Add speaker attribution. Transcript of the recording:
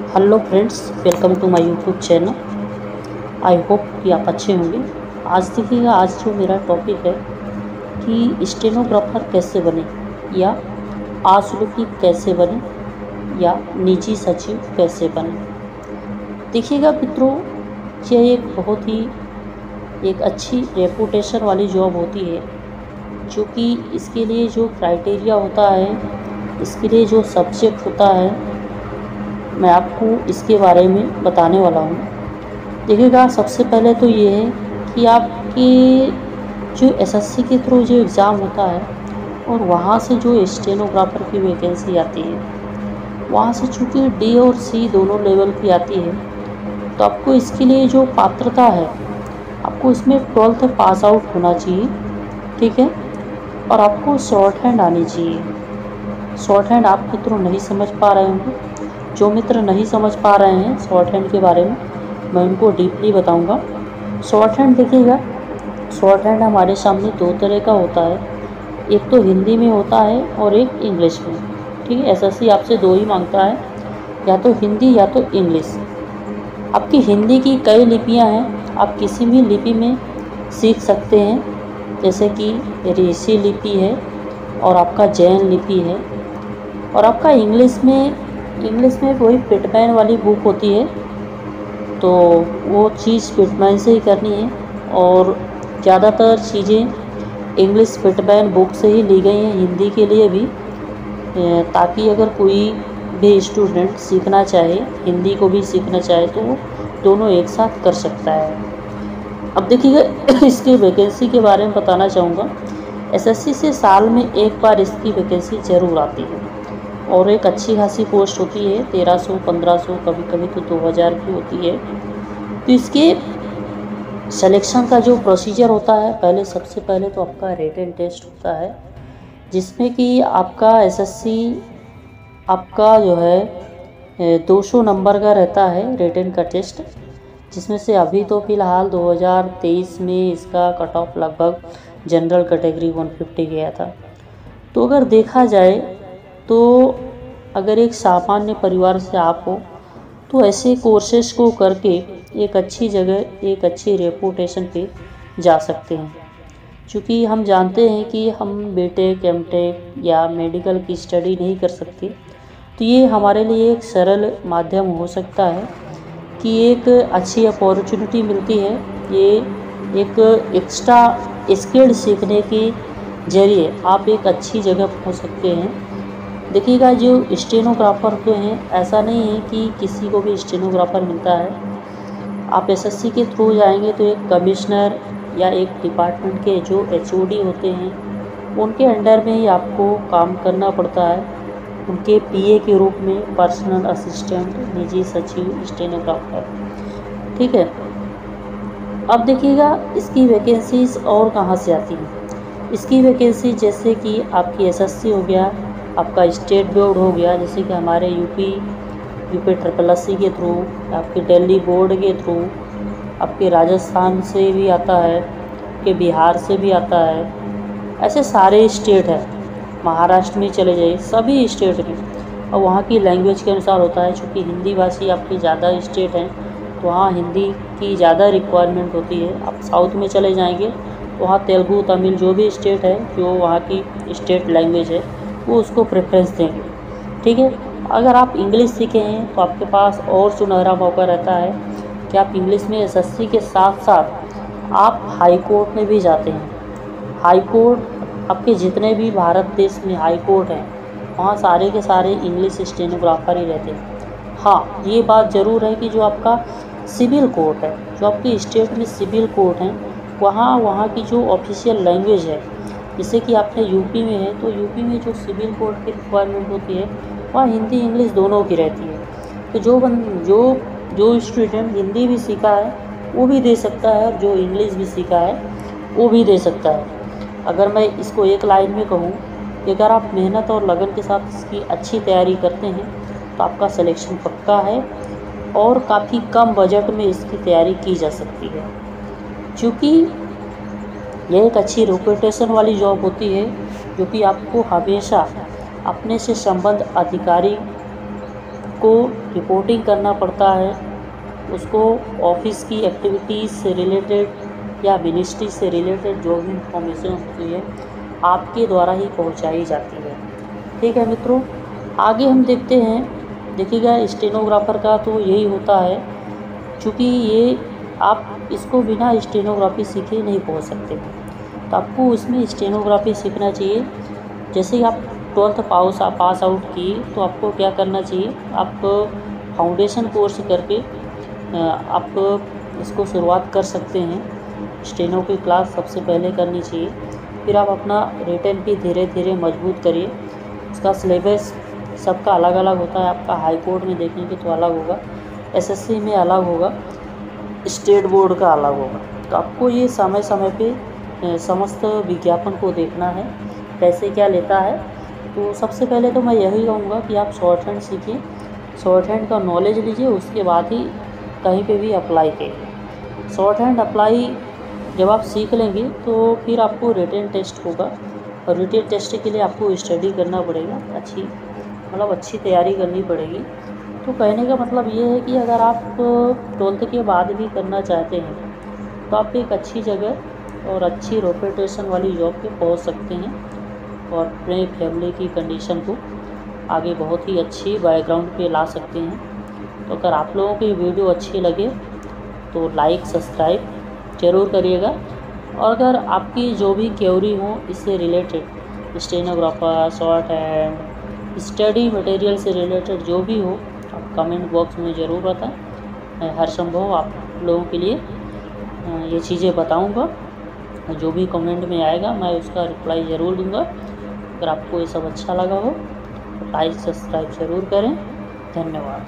Speaker 1: Hello friends, welcome to my YouTube channel. I hope कि आप अच्छे होंगे। आज देखिएगा, आज जो मेरा टॉपिक है कि स्टेनोग्राफर कैसे बने या आशुलिपि कैसे बने या निजी सचिव कैसे बने। देखिएगा मित्रों, यह एक बहुत ही एक अच्छी रेपुटेशन वाली जॉब होती है, जो कि इसके लिए जो क्राइटेरिया होता है, इसके लिए जो सब्जेक्ट होता है, मैं आपको इसके बारे में बताने वाला हूँ। देखिएगा, सबसे पहले तो ये है कि आपके जो एसएससी के थ्रू जो एग्ज़ाम होता है और वहाँ से जो स्टेनोग्राफर की वैकेंसी आती है, वहाँ से चूँकि डी और सी दोनों लेवल की आती है, तो आपको इसके लिए जो पात्रता है, आपको इसमें 12th पास आउट होना चाहिए, ठीक है। और आपको शॉर्ट हैंड आनी चाहिए। शॉर्ट हैंड आप मित्रों नहीं समझ पा रहे होंगे। जो मित्र नहीं समझ पा रहे हैं शॉर्ट हैंड के बारे में, मैं उनको डीपली बताऊंगा। शॉर्ट हैंड देखिएगा, शॉर्ट हैंड हमारे सामने दो तरह का होता है। एक तो हिंदी में होता है और एक इंग्लिश में, ठीक है। एसएससी आपसे दो ही मांगता है, या तो हिंदी या तो इंग्लिश। आपकी हिंदी की कई लिपियां हैं, आप किसी भी लिपि में सीख सकते हैं, जैसे कि ऋषि लिपि है और आपका जैन लिपि है। और आपका इंग्लिश में वही पिटमैन वाली बुक होती है, तो वो चीज़ पिटमैन से ही करनी है। और ज़्यादातर चीज़ें इंग्लिश पिटमैन बुक से ही ली गई हैं हिंदी के लिए भी, ताकि अगर कोई भी स्टूडेंट सीखना चाहे, हिंदी को भी सीखना चाहे, तो वो दोनों एक साथ कर सकता है। अब देखिएगा, इसकी वैकेंसी के बारे में बताना चाहूँगा। एसएससी से साल में एक बार इसकी वैकेंसी ज़रूर आती है और एक अच्छी खासी पोस्ट होती है, 1300, 1500, कभी कभी तो 2000 की होती है। तो इसके सिलेक्शन का जो प्रोसीजर होता है, सबसे पहले तो आपका रिटन टेस्ट होता है, जिसमें कि आपका एसएससी आपका जो है 200 नंबर का रहता है रिटन का टेस्ट, जिसमें से अभी तो फ़िलहाल 2023 में इसका कट ऑफ लगभग जनरल कैटेगरी 150 गया था। तो अगर देखा जाए तो अगर एक सामान्य परिवार से आप हो, तो ऐसे कोर्सेज को करके एक अच्छी जगह, एक अच्छी रेपुटेशन पे जा सकते हैं। क्योंकि हम जानते हैं कि हम बीटेक, एमटेक या मेडिकल की स्टडी नहीं कर सकते, तो ये हमारे लिए एक सरल माध्यम हो सकता है कि एक अच्छी अपॉर्चुनिटी मिलती है। ये एक एक्स्ट्रा स्किल सीखने के जरिए आप एक अच्छी जगह पहुंच सकते हैं। देखिएगा, जो स्टेनोग्राफर तो हैं, ऐसा नहीं है कि किसी को भी स्टेनोग्राफर मिलता है। आप एसएससी के थ्रू जाएंगे तो एक कमिश्नर या एक डिपार्टमेंट के जो एचओडी होते हैं, उनके अंडर में ही आपको काम करना पड़ता है, उनके पीए के रूप में, पर्सनल असिस्टेंट, निजी सचिव, स्टेनोग्राफर, ठीक है। अब देखिएगा, इसकी वैकेंसीज और कहाँ से आती हैं। इसकी वैकेंसी जैसे कि आपकी एसएससी हो गया, आपका स्टेट बोर्ड हो गया, जैसे कि हमारे यूपी SSSC के थ्रू, आपके दिल्ली बोर्ड के थ्रू, आपके राजस्थान से भी आता है, आपके बिहार से भी आता है। ऐसे सारे स्टेट हैं, महाराष्ट्र में चले जाइए, सभी स्टेट में। और वहाँ की लैंग्वेज के अनुसार होता है, चूँकि हिंदी भाषी आपके ज़्यादा स्टेट हैं, तो वहाँ हिंदी की ज़्यादा रिक्वायरमेंट होती है। आप साउथ में चले जाएंगे तो वहाँ तेलुगु, तमिल, जो भी स्टेट है, जो वहाँ की स्टेट लैंग्वेज है, वो उसको प्रेफरेंस देंगे, ठीक है। अगर आप इंग्लिश सीखे हैं तो आपके पास और सुनहरा मौका रहता है कि आप इंग्लिश में एसएससी के साथ साथ आप हाई कोर्ट में भी जाते हैं। हाई कोर्ट, आपके जितने भी भारत देश में हाई कोर्ट हैं, वहाँ सारे के सारे इंग्लिश स्टेनोग्राफर ही रहते हैं। हाँ, ये बात ज़रूर है कि जो आपका सिविल कोर्ट है, जो आपके स्टेट में सिविल कोर्ट हैं, वहाँ की जो ऑफिशियल लैंग्वेज है, जैसे कि आपने यूपी में है, तो यूपी में जो सिविल कोर्ट की रिक्वायरमेंट होती है, वहाँ हिंदी इंग्लिश दोनों की रहती है। तो जो स्टूडेंट हिंदी भी सीखा है वो भी दे सकता है, और जो इंग्लिश भी सीखा है वो भी दे सकता है। अगर मैं इसको एक लाइन में कहूँ कि अगर आप मेहनत और लगन के साथ इसकी अच्छी तैयारी करते हैं तो आपका सिलेक्शन पक्का है, और काफ़ी कम बजट में इसकी तैयारी की जा सकती है। क्योंकि यह एक अच्छी रेपुटेशन वाली जॉब होती है, जो कि आपको हमेशा अपने से संबंध अधिकारी आपको रिपोर्टिंग करना पड़ता है, उसको ऑफिस की एक्टिविटीज़ से रिलेटेड या मिनिस्ट्री से रिलेटेड जो भी इंफॉर्मेशन होती है आपके द्वारा ही पहुंचाई जाती है। ठीक है मित्रों, आगे हम देखते हैं। देखिएगा, स्टेनोग्राफर का तो यही होता है, क्योंकि ये आप इसको बिना स्टेनोग्राफी सीखे नहीं पहुंच सकते, तो आपको उसमें स्टेनोग्राफी सीखना चाहिए। जैसे ही आप 12th पास आउट किए तो आपको क्या करना चाहिए, आप फाउंडेशन कोर्स करके आप इसको शुरुआत कर सकते हैं। स्टेनो की क्लास सबसे पहले करनी चाहिए, फिर आप अपना रिटन भी धीरे धीरे मजबूत करिए। उसका सिलेबस सबका अलग अलग होता है, आपका हाई कोर्ट में देखेंगे तो अलग होगा, एसएससी में अलग होगा, स्टेट बोर्ड का अलग होगा। तो आपको ये समय समय पे समस्त विज्ञापन को देखना है कैसे क्या लेता है। तो सबसे पहले तो मैं यही कहूँगा कि आप शॉर्ट हैंड सीखिए, शॉर्ट हैंड का नॉलेज लीजिए, उसके बाद ही कहीं पे भी अप्लाई करिए। शॉर्ट हैंड अप्लाई जब आप सीख लेंगे तो फिर आपको रिटन टेस्ट होगा, और रिटन टेस्ट के लिए आपको स्टडी करना पड़ेगा, अच्छी तैयारी करनी पड़ेगी। तो कहने का मतलब ये है कि अगर आप 12th के बाद भी करना चाहते हैं तो आप एक अच्छी जगह और अच्छी रेपुटेशन वाली जॉब पे पहुंच सकते हैं, और अपने फैमिली की कंडीशन को आगे बहुत ही अच्छी बैकग्राउंड पे ला सकते हैं। तो अगर आप लोगों की वीडियो अच्छी लगे तो लाइक सब्सक्राइब ज़रूर करिएगा, और अगर आपकी जो भी क्वेरी हो इससे related, stenographer, short hand, study material से रिलेटेड जो भी हो, आप कमेंट बॉक्स में ज़रूर बताएं। मैं हर संभव आप लोगों के लिए ये चीज़ें बताऊंगा, जो भी कमेंट में आएगा मैं उसका रिप्लाई ज़रूर दूंगा। अगर आपको ये सब अच्छा लगा हो तो लाइक सब्सक्राइब ज़रूर करें। धन्यवाद।